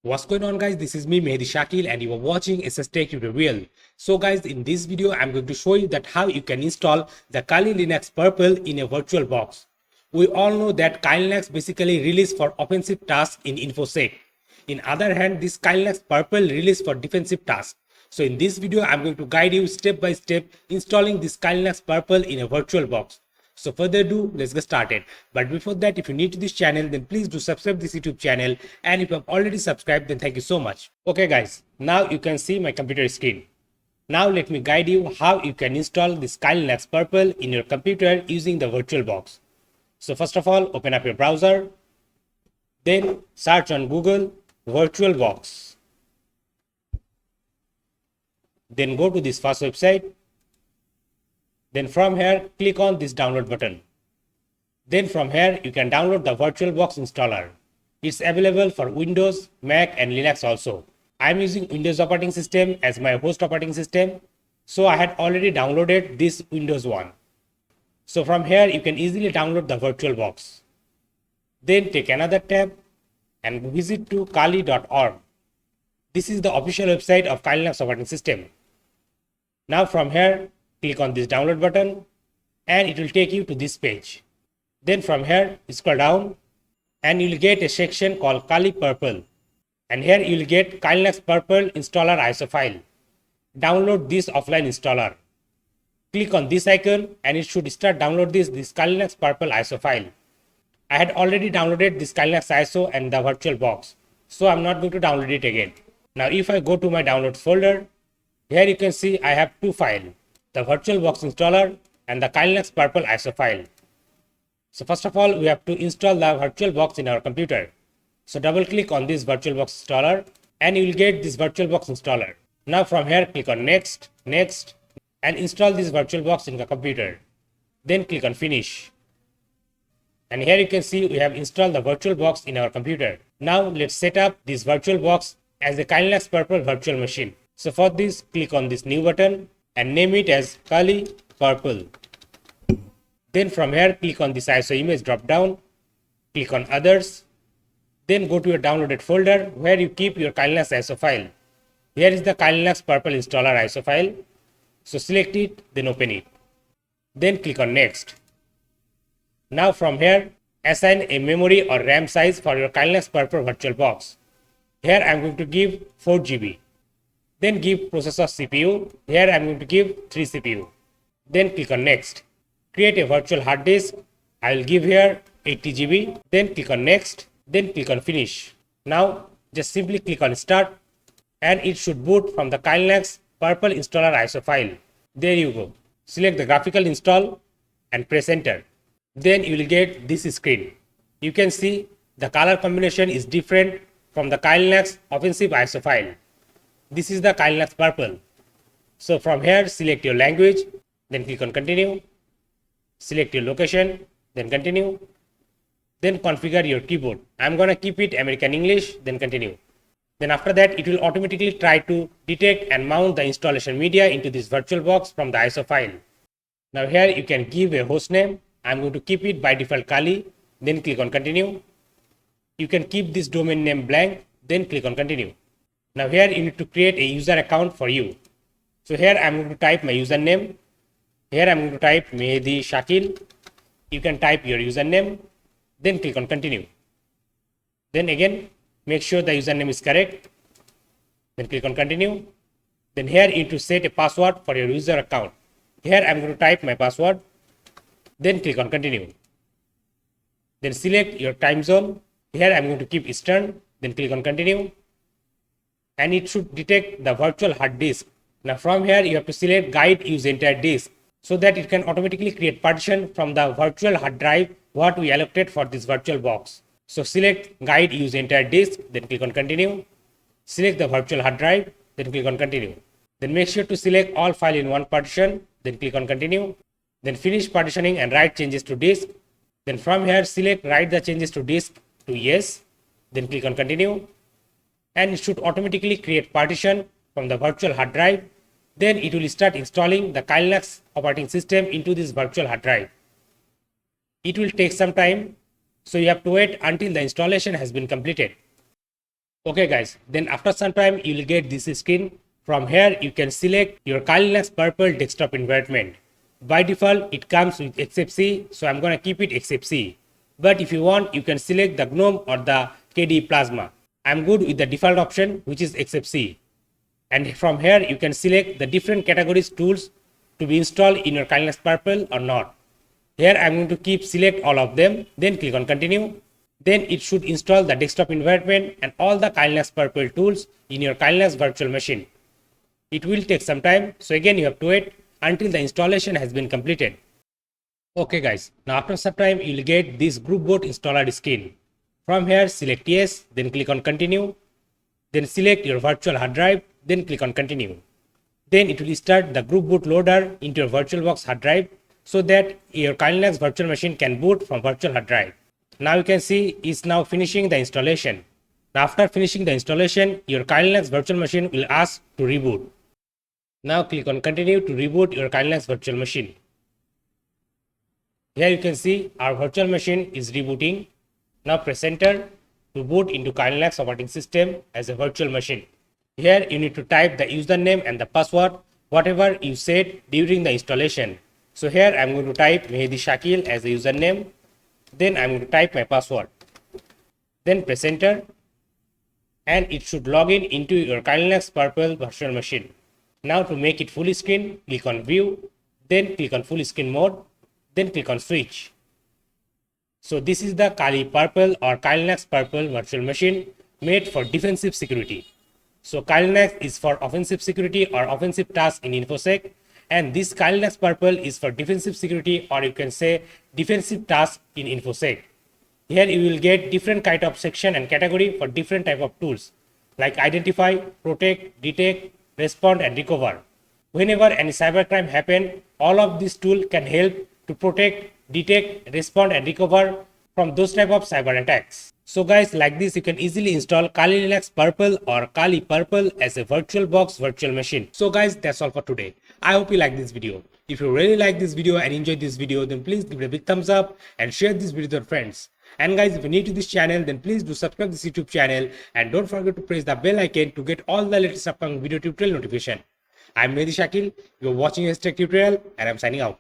What's going on, guys? This is me, Mehdi Shakil, and you are watching sstectutorial. So guys, in this video I'm going to show you that how you can install the Kali Linux Purple in a VirtualBox. We all know that Kali Linux basically released for offensive tasks in InfoSec. In other hand, this Kali Linux Purple released for defensive tasks. So in this video I'm going to guide you step by step installing this Kali Linux Purple in a VirtualBox. So further ado, let's get started. But before that, if you're new to this channel, then please do subscribe this YouTube channel. And if you have already subscribed, then thank you so much. Okay guys, now you can see my computer screen. Now let me guide you how you can install this Kali Linux Purple in your computer using the VirtualBox. So first of all, open up your browser. Then search on Google VirtualBox. Then go to this first website. Then from here, click on this download button. Then from here, you can download the VirtualBox installer. It's available for Windows, Mac and Linux also. I'm using Windows operating system as my host operating system. So I had already downloaded this Windows one. So from here, you can easily download the VirtualBox. Then take another tab and visit to kali.org. This is the official website of Kali Linux operating system. Now from here, click on this download button and it will take you to this page. Then from here, scroll down and you will get a section called Kalipurple. And here you will get Kali Linux Purple installer ISO file. Download this offline installer. Click on this icon and it should start download this Kali Linux Purple ISO file. I had already downloaded this Kali Linux ISO and the VirtualBox, so I'm not going to download it again. Now if I go to my downloads folder, here you can see I have two files, the VirtualBox installer and the Kali Linux Purple ISO file. So first of all, we have to install the VirtualBox in our computer. So double click on this VirtualBox installer and you will get this VirtualBox installer. Now from here, click on next, next and install this VirtualBox in the computer. Then click on finish. And here you can see we have installed the VirtualBox in our computer. Now let's set up this VirtualBox as a Kali Linux Purple virtual machine. So for this, click on this new button and name it as Kalipurple. Then from here, click on this ISO image drop down, click on others, then go to your downloaded folder where you keep your Kali Linux ISO file. Here is the Kali Linux Purple installer ISO file. So select it, then open it. Then click on next. Now from here, assign a memory or RAM size for your Kali Linux Purple VirtualBox. Here I am going to give 4 GB. Then give processor CPU. Here I am going to give 3 CPU. Then click on next. Create a virtual hard disk. I will give here 80 GB. Then click on next. Then click on finish. Now just simply click on start and it should boot from the Kali Linux Purple installer ISO file. There you go. Select the graphical install and press enter. Then you will get this screen. You can see the color combination is different from the Kali Linux offensive ISO file. This is the Kali Linux Purple. So from here, select your language, then click on continue. Select your location, then continue. Then configure your keyboard. I'm gonna keep it American English, then continue. Then after that, it will automatically try to detect and mount the installation media into this VirtualBox from the ISO file. Now here you can give a host name. I'm going to keep it by default Kali, then click on continue. You can keep this domain name blank, then click on continue. Now here you need to create a user account for you. So here I'm going to type my username. Here I'm going to type Mehdi Shakil. You can type your username, then click on continue. Then again, make sure the username is correct. Then click on continue. Then here you need to set a password for your user account. Here I'm going to type my password. Then click on continue. Then select your time zone. Here I'm going to keep Eastern. Then click on continue. And it should detect the virtual hard disk. Now from here you have to select guide use entire disk so that it can automatically create partition from the virtual hard drive what we allocated for this VirtualBox. So select guide use entire disk, then click on continue. Select the virtual hard drive, then click on continue. Then make sure to select all file in one partition, then click on continue. Then finish partitioning and write changes to disk. Then from here select write the changes to disk to yes, then click on continue. And it should automatically create partition from the virtual hard drive. Then it will start installing the Kali Linux operating system into this virtual hard drive. It will take some time, so you have to wait until the installation has been completed. Okay guys, then after some time you will get this screen. From here you can select your Kali Linux Purple desktop environment. By default it comes with XFC, so I'm gonna keep it XFC. But if you want you can select the GNOME or the KDE Plasma. I'm good with the default option which is XFC. And from here you can select the different categories tools to be installed in your Kali Linux Purple or not. Here I'm going to keep select all of them, then click on continue. Then it should install the desktop environment and all the Kali Linux Purple tools in your Kali Linux virtual machine. It will take some time, so again you have to wait until the installation has been completed. Okay guys, now after some time you will get this group boot installer screen. From here select yes, then click on continue. Then select your virtual hard drive, then click on continue. Then it will start the group boot loader into your VirtualBox hard drive so that your Kali Linux virtual machine can boot from virtual hard drive. Now you can see it's now finishing the installation. Now after finishing the installation, your Kali Linux virtual machine will ask to reboot. Now click on continue to reboot your Kali Linux virtual machine. Here you can see our virtual machine is rebooting. Now press enter to boot into Kali Linux operating system as a virtual machine. Here you need to type the username and the password, whatever you said during the installation. So here I'm going to type Mehdi Shakil as a username. Then I'm going to type my password. Then press enter. And it should log in into your Kali Linux Purple virtual machine. Now to make it full screen, click on view. Then click on full screen mode. Then click on switch. So this is the Kalipurple or Kali Linux Purple virtual machine made for defensive security. So Kali Linux is for offensive security or offensive tasks in InfoSec, and this Kali Linux Purple is for defensive security, or you can say defensive tasks in InfoSec. Here you will get different kind of section and category for different type of tools like identify, protect, detect, respond and recover. Whenever any cybercrime happen, all of these tools can help to protect, detect, respond and recover from those type of cyber attacks. So guys, like this you can easily install Kali Linux Purple or Kalipurple as a VirtualBox virtual machine. So guys, that's all for today. I hope you like this video. If you really like this video and enjoyed this video, then please give it a big thumbs up and share this video with your friends. And guys, if you're new to this channel, then please do subscribe to this YouTube channel and don't forget to press the bell icon to get all the latest upcoming video tutorial notification. I'm Mehdi Shakil, you're watching a tech tutorial and I'm signing out.